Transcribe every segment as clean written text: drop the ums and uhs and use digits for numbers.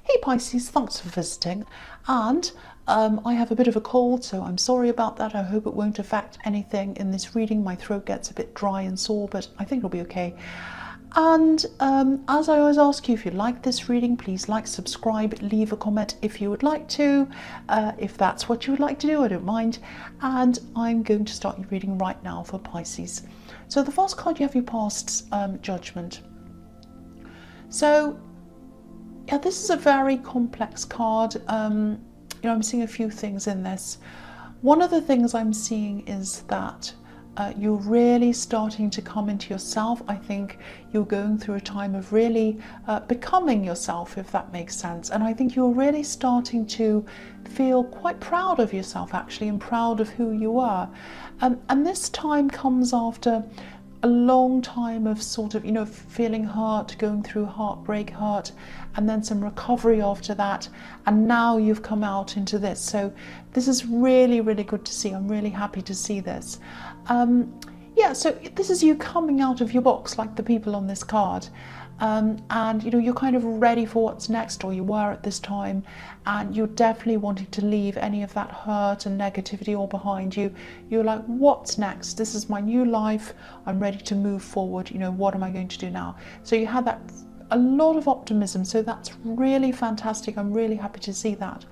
Hey Pisces, thanks for visiting. And I have a bit of a cold, so I'm sorry about that. I hope it won't affect anything in this reading. My throat gets a bit dry and sore, but I think it'll be okay. And as I always ask you, if you like this reading, please like, subscribe, leave a comment if you would like to. If that's what you would like to do, I don't mind. And I'm going to start your reading right now for Pisces. So the first card, you have your past judgment. So yeah, this is a very complex card. I'm seeing a few things in this. One of the things I'm seeing is that you're really starting to come into yourself. I think you're going through a time of really becoming yourself, if that makes sense. And I think you're really starting to feel quite proud of yourself, actually, and proud of who you are. And this time comes after a long time of sort of, feeling hurt, going through heartbreak, hurt, and then some recovery after that. And now you've come out into this. So this is really, really good to see. I'm really happy to see this. So this is you coming out of your box, like the people on this card. And you're kind of ready for what's next, or you were at this time, and you're definitely wanting to leave any of that hurt and negativity all behind you. You're like, what's next? This is my new life. I'm ready to move forward. What am I going to do now? So you had that, a lot of optimism. So that's really fantastic. I'm really happy to see that.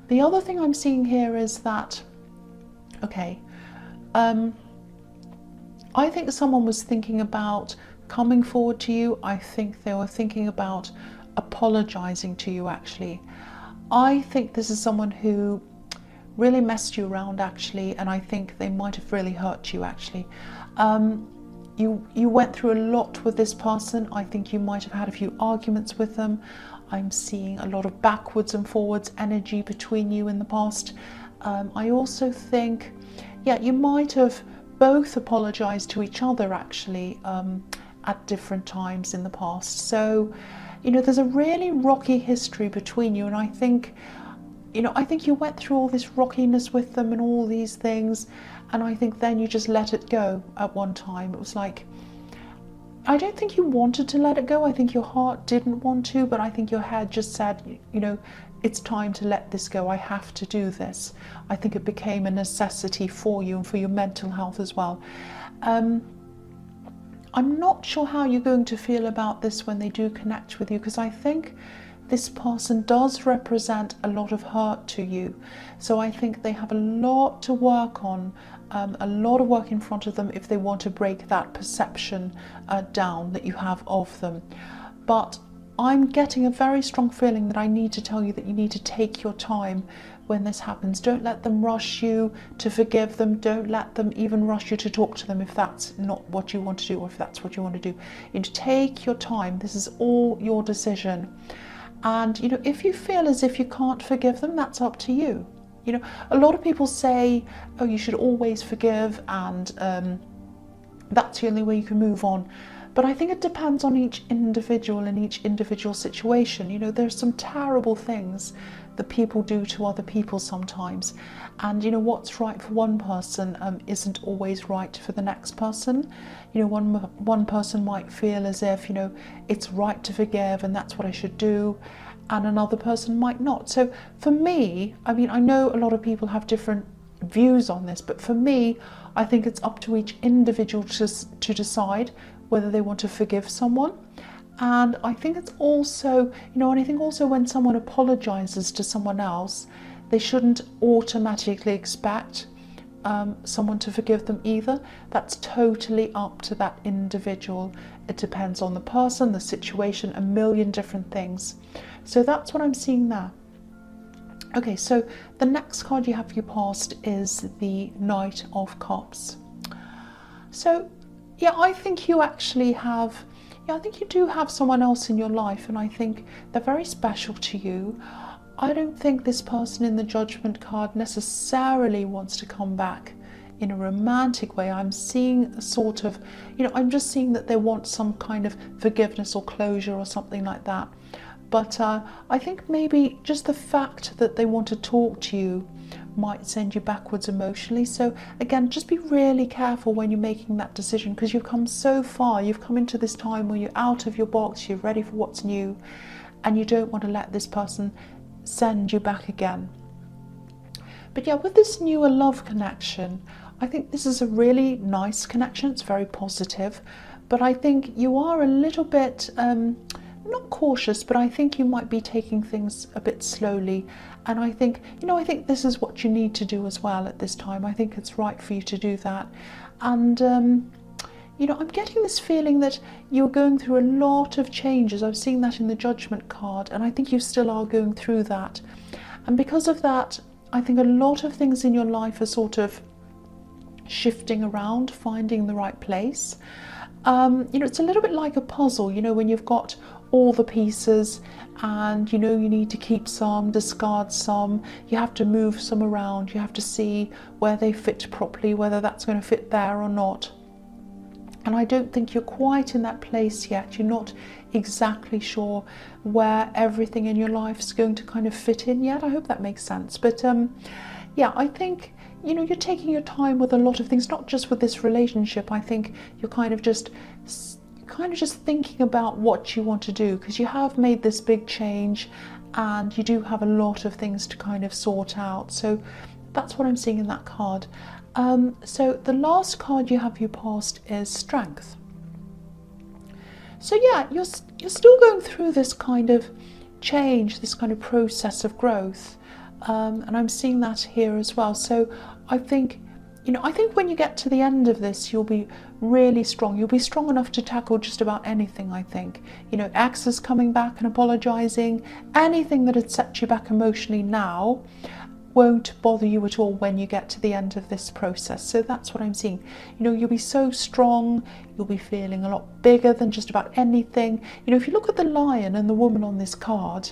The other thing I'm seeing here is that, I think someone was thinking about coming forward to you. I think they were thinking about apologizing to you, actually. I think this is someone who really messed you around, actually, and I think they might have really hurt you, actually. You went through a lot with this person. I think you might have had a few arguments with them. I'm seeing a lot of backwards and forwards energy between you in the past. I also think, you might have both apologized to each other, actually, at different times in the past. So, there's a really rocky history between you, and I think you went through all this rockiness with them and all these things, and I think then you just let it go at one time. It was like, I don't think you wanted to let it go. I think your heart didn't want to, but I think your head just said, it's time to let this go. I have to do this. I think it became a necessity for you and for your mental health as well. I'm not sure how you're going to feel about this when they do connect with you, because I think this person does represent a lot of hurt to you. So I think they have a lot to work on, a lot of work in front of them if they want to break that perception down that you have of them. But I'm getting a very strong feeling that I need to tell you that you need to take your time when this happens. Don't let them rush you to forgive them. Don't let them even rush you to talk to them if that's not what you want to do, or if that's what you want to do. You need to take your time. This is all your decision. And if you feel as if you can't forgive them, that's up to you. A lot of people say, oh, you should always forgive, and that's the only way you can move on. But I think it depends on each individual and each individual situation. There's some terrible things that people do to other people sometimes. And what's right for one person isn't always right for the next person. One person might feel as if, it's right to forgive and that's what I should do, and another person might not. So for me, I know a lot of people have different views on this, but for me, I think it's up to each individual to decide whether they want to forgive someone. And I think it's also, when someone apologizes to someone else, they shouldn't automatically expect someone to forgive them either. That's totally up to that individual. It depends on the person, the situation, a million different things. So that's what I'm seeing there. Okay, so the next card you have for your past is the Knight of Cups. So I think you actually have, I think you do have someone else in your life, and I think they're very special to you. I don't think this person in the Judgment card necessarily wants to come back in a romantic way. I'm seeing a sort of, I'm just seeing that they want some kind of forgiveness or closure or something like that. But I think maybe just the fact that they want to talk to you might send you backwards emotionally. So again, just be really careful when you're making that decision, because you've come so far. You've come into this time where you're out of your box, you're ready for what's new, and you don't want to let this person send you back again. But yeah, with this newer love connection, I think this is a really nice connection. It's very positive, but I think you are a little bit not cautious, but I think you might be taking things a bit slowly. And I think, I think this is what you need to do as well at this time. I think it's right for you to do that. And I'm getting this feeling that you're going through a lot of changes. I've seen that in the Judgment card, and I think you still are going through that. And because of that, I think a lot of things in your life are sort of shifting around, finding the right place. It's a little bit like a puzzle, when you've got all the pieces and you need to keep some, discard some, you have to move some around, you have to see where they fit properly, whether that's going to fit there or not. And I don't think you're quite in that place yet. You're not exactly sure where everything in your life is going to kind of fit in yet. I hope that makes sense. But yeah, I think you're taking your time with a lot of things, not just with this relationship. I think you're kind of just thinking about what you want to do, because you have made this big change and you do have a lot of things to kind of sort out. So that's what I'm seeing in that card. So the last card you have for your past is Strength. So yeah, you're still going through this kind of change, this kind of process of growth, and I'm seeing that here as well. So I think when you get to the end of this, you'll be really strong. You'll be strong enough to tackle just about anything, I think. Exes coming back and apologising, anything that had set you back emotionally now won't bother you at all when you get to the end of this process. So that's what I'm seeing. You'll be so strong, you'll be feeling a lot bigger than just about anything. If you look at the lion and the woman on this card,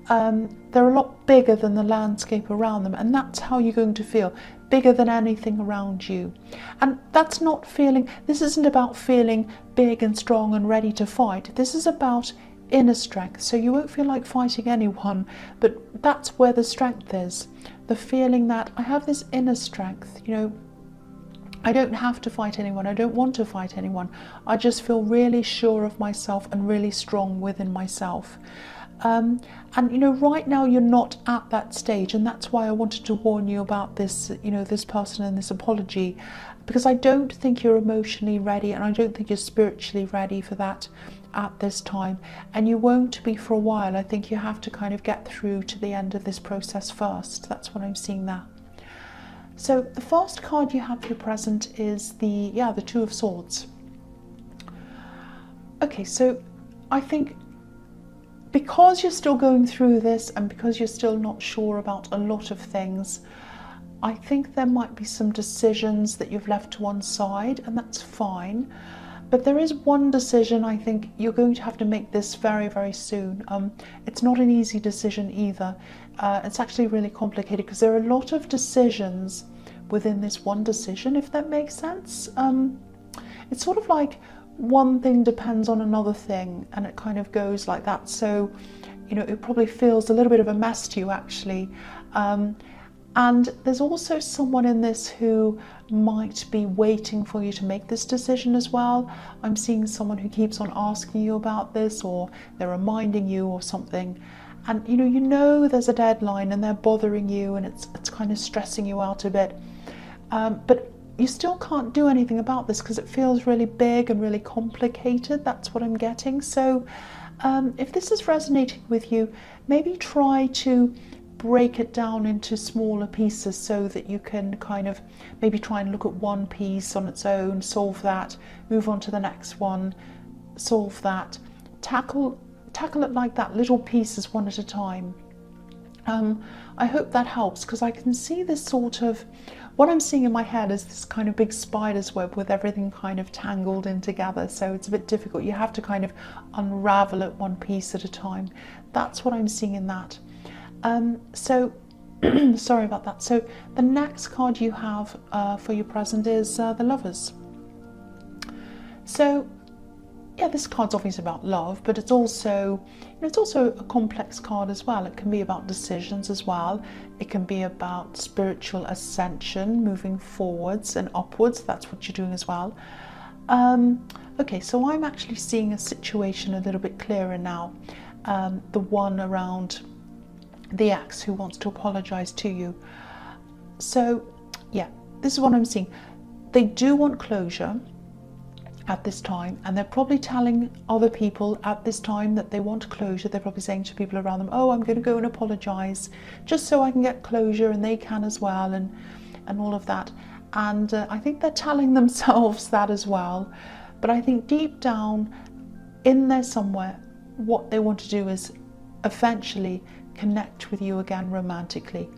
they're a lot bigger than the landscape around them, and that's how you're going to feel, bigger than anything around you. And this isn't about feeling big and strong and ready to fight. This is about inner strength. So you won't feel like fighting anyone, but that's where the strength is. The feeling that I have this inner strength, I don't have to fight anyone, I don't want to fight anyone. I just feel really sure of myself and really strong within myself. And right now you're not at that stage, and that's why I wanted to warn you about this, this person and this apology, because I don't think you're emotionally ready, and I don't think you're spiritually ready for that at this time, and you won't be for a while. I think you have to kind of get through to the end of this process first. That's what I'm seeing there. So the first card you have for your present is the Two of Swords. Okay, so I think because you're still going through this and because you're still not sure about a lot of things, I think there might be some decisions that you've left to one side, and that's fine. But there is one decision I think you're going to have to make this very, very soon. It's not an easy decision either. It's actually really complicated because there are a lot of decisions within this one decision, if that makes sense. It's sort of like one thing depends on another thing, and it kind of goes like that. So, it probably feels a little bit of a mess to you, actually. And there's also someone in this who might be waiting for you to make this decision as well. I'm seeing someone who keeps on asking you about this, or they're reminding you or something. And there's a deadline and they're bothering you, and it's kind of stressing you out a bit. But you still can't do anything about this because it feels really big and really complicated. That's what I'm getting. So if this is resonating with you, maybe try to break it down into smaller pieces so that you can kind of maybe try and look at one piece on its own, solve that, move on to the next one, solve that, tackle it like that, little pieces one at a time. I hope that helps, because I can see this sort of, what I'm seeing in my head is this kind of big spider's web with everything kind of tangled in together, so it's a bit difficult. You have to kind of unravel it one piece at a time. That's what I'm seeing in that. So sorry about that. So the next card you have for your present is the Lovers. So yeah, this card's obviously about love, but it's also a complex card as well. It can be about decisions as well. It can be about spiritual ascension, moving forwards and upwards. That's what you're doing as well. Okay, so I'm actually seeing a situation a little bit clearer now. the one around the ex who wants to apologize to you. So yeah, this is what I'm seeing. They do want closure at this time, and they're probably telling other people at this time that they want closure. They're probably saying to people around them, oh, I'm going to go and apologize just so I can get closure, and they can as well, and all of that. And I think they're telling themselves that as well. But I think deep down in there somewhere, what they want to do is eventually connect with you again romantically.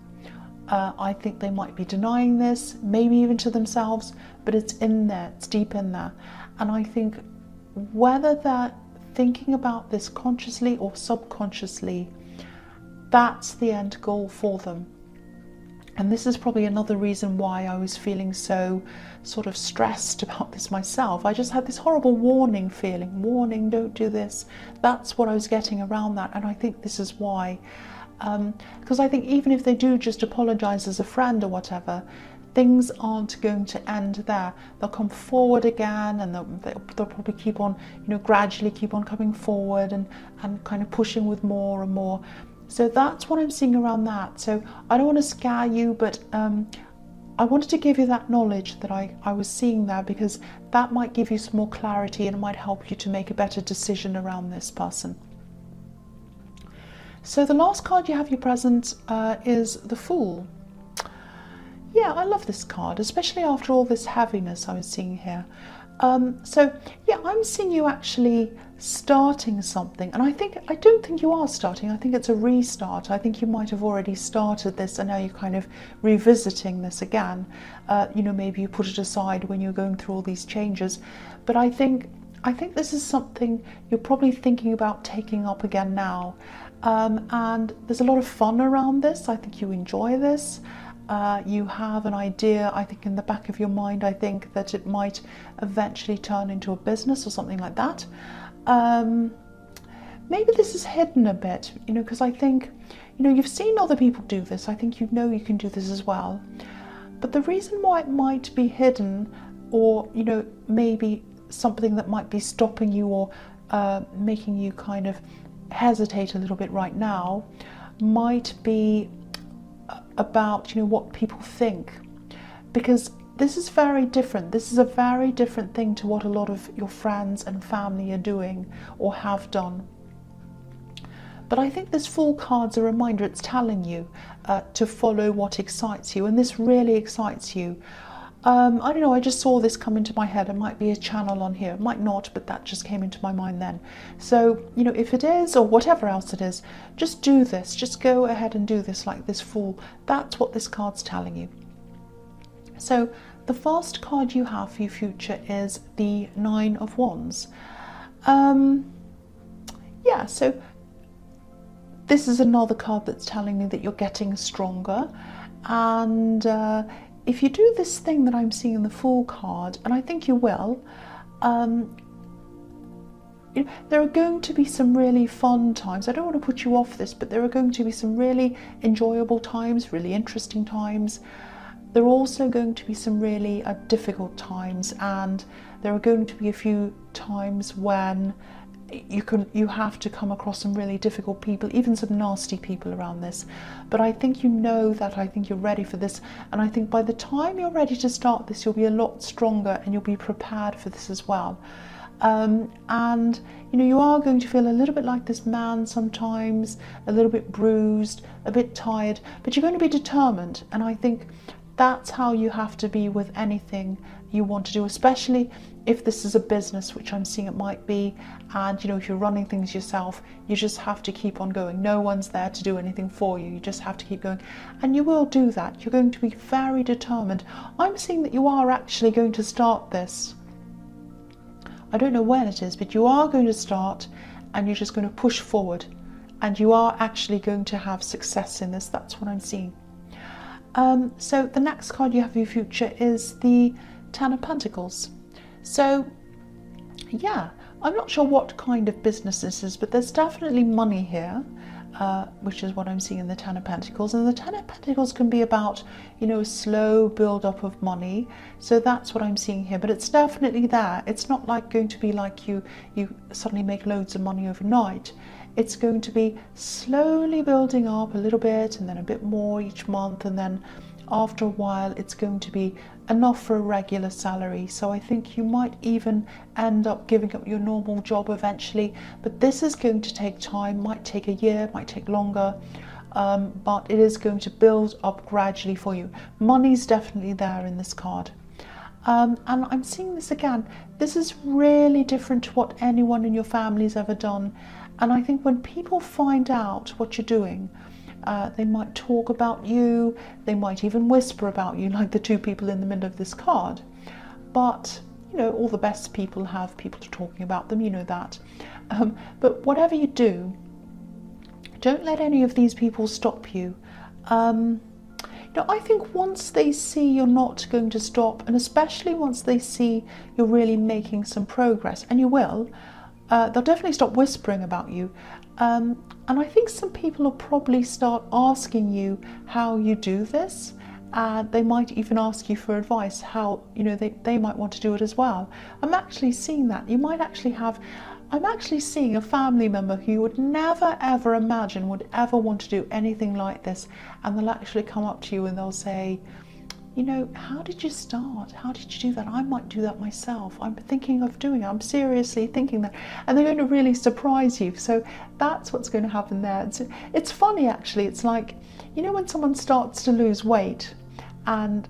I think they might be denying this, maybe even to themselves, but it's in there, it's deep in there. And I think whether they're thinking about this consciously or subconsciously, that's the end goal for them. And this is probably another reason why I was feeling so sort of stressed about this myself. I just had this horrible warning feeling, warning, don't do this. That's what I was getting around that. And I think this is why. Because I think even if they do just apologize as a friend or whatever, things aren't going to end there. They'll come forward again, and they'll probably keep on, gradually keep on coming forward and kind of pushing with more and more. So that's what I'm seeing around that. So I don't want to scare you, but I wanted to give you that knowledge that I was seeing there, because that might give you some more clarity and it might help you to make a better decision around this person. So the last card you have you present is the Fool. Yeah, I love this card, especially after all this heaviness I was seeing here. So yeah, I'm seeing you actually starting something, and I don't think you are starting. I think it's a restart. I think you might have already started this, and now you're kind of revisiting this again. Maybe you put it aside when you're going through all these changes, but I think this is something you're probably thinking about taking up again now. And there's a lot of fun around this. I think you enjoy this. You have an idea, I think, in the back of your mind, I think, that it might eventually turn into a business or something like that. Maybe this is hidden a bit, because I think, you've seen other people do this. I think you can do this as well. But the reason why it might be hidden, or, maybe something that might be stopping you or making you kind of hesitate a little bit right now, might be about what people think, because this is very different. This is a very different thing to what a lot of your friends and family are doing or have done. But I think this Fool card's a reminder. It's telling you to follow what excites you, and this really excites you. I don't know, I just saw this come into my head. It might be a channel on here, it might not, but that just came into my mind then. So, if it is, or whatever else it is, just do this. Just go ahead and do this, like this Fool. That's what this card's telling you. So, the first card you have for your future is the Nine of Wands. Yeah, so this is another card that's telling me that you're getting stronger, and if you do this thing that I'm seeing in the Fool card, and I think you will, there are going to be some really fun times. I don't want to put you off this, but there are going to be some really enjoyable times, really interesting times. There are also going to be some really difficult times, and there are going to be a few times when you have to come across some really difficult people, even some nasty people around this. But I think that. I think you're ready for this, and I think by the time you're ready to start this, you'll be a lot stronger and you'll be prepared for this as well. And you are going to feel a little bit like this man sometimes, a little bit bruised, a bit tired, but you're going to be determined. And I think that's how you have to be with anything you want to do, especially if this is a business, which I'm seeing it might be, and if you're running things yourself, you just have to keep on going. No one's there to do anything for you. You just have to keep going, and you will do that. You're going to be very determined. I'm seeing that you are actually going to start this. I don't know when it is, but you are going to start, and you're just going to push forward, and you are actually going to have success in this. That's what I'm seeing. So the next card you have for your future is the Ten of Pentacles. So yeah, I'm not sure what kind of business this is, but there's definitely money here, which is what I'm seeing in the Ten of Pentacles. And the Ten of Pentacles can be about, a slow build up of money. So that's what I'm seeing here, but it's definitely there. It's not like going to be like you suddenly make loads of money overnight. It's going to be slowly building up a little bit and then a bit more each month, and then after a while it's going to be enough for a regular salary. So I think you might even end up giving up your normal job eventually, but this is going to take time, might take a year, might take longer, but it is going to build up gradually for you. Money's definitely there in this card. And I'm seeing this again. This is really different to what anyone in your family's ever done. And I think when people find out what you're doing, they might talk about you, they might even whisper about you, like the two people in the middle of this card. But, you know, all the best people have people talking about them, you know that. But whatever you do, don't let any of these people stop you. You know, I think once they see you're not going to stop, and especially once they see you're really making some progress, and you will, they'll definitely stop whispering about you. And I think some people will probably start asking you how you do this. They might even ask you for advice, how, you know, they might want to do it as well. I'm actually seeing that. You might actually have, I'm actually seeing a family member who you would never ever imagine would ever want to do anything like this, and they'll actually come up to you and they'll say, you know, how did you start? How did you do that? I might do that myself. I'm thinking of doing it. I'm seriously thinking that. And they're going to really surprise you. So that's what's going to happen there. It's funny, actually. It's like, you know, when someone starts to lose weight and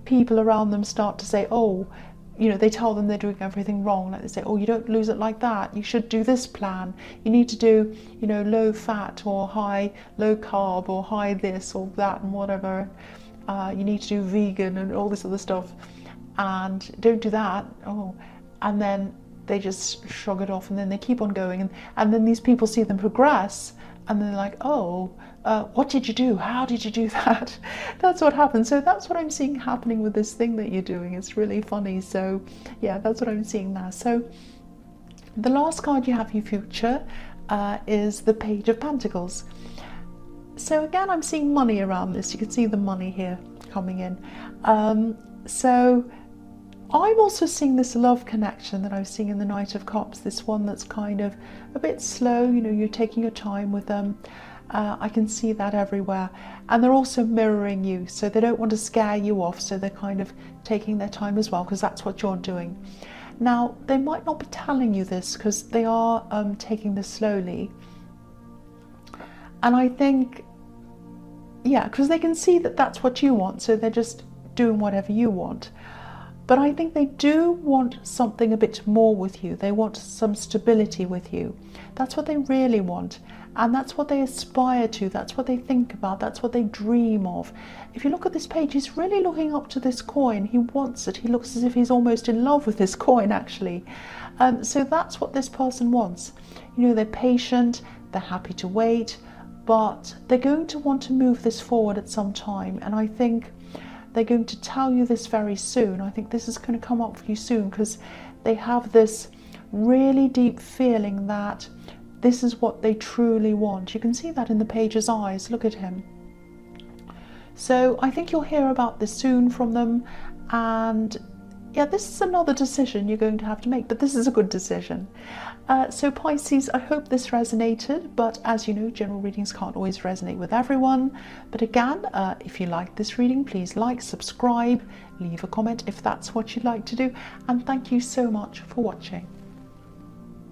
people around them start to say, oh, you know, they tell them they're doing everything wrong. Like they say, oh, you don't lose it like that. You should do this plan. You need to do, you know, low fat or low carb or high this or that and whatever. You need to do vegan and all this other stuff, and don't do that. Oh, and then they just shrug it off, and then they keep on going, and then these people see them progress, and they're like, oh, what did you do? How did you do that? That's what happens. So that's what I'm seeing happening with this thing that you're doing. It's really funny. So yeah, that's what I'm seeing now. So the last card you have for your future is the Page of Pentacles. So again, I'm seeing money around this. You can see the money here coming in. So I'm also seeing this love connection that I was seeing in the Knight of Cups, this one that's kind of a bit slow, you know, you're taking your time with them. I can see that everywhere. And they're also mirroring you, so they don't want to scare you off, so they're kind of taking their time as well, because that's what you're doing. Now, they might not be telling you this because they are taking this slowly. And I think, yeah, because they can see that that's what you want, so they're just doing whatever you want. But I think they do want something a bit more with you. They want some stability with you. That's what they really want. And that's what they aspire to. That's what they think about. That's what they dream of. If you look at this page, he's really looking up to this coin. He wants it. He looks as if he's almost in love with this coin, actually. So that's what this person wants. You know, they're patient. They're happy to wait. But they're going to want to move this forward at some time. And I think they're going to tell you this very soon. I think this is going to come up for you soon, because they have this really deep feeling that this is what they truly want. You can see that in the page's eyes. Look at him. So I think you'll hear about this soon from them. And yeah, this is another decision you're going to have to make, but this is a good decision. So Pisces, I hope this resonated, but as you know, general readings can't always resonate with everyone. But again, if you like this reading, please like, subscribe, leave a comment if that's what you'd like to do. And thank you so much for watching.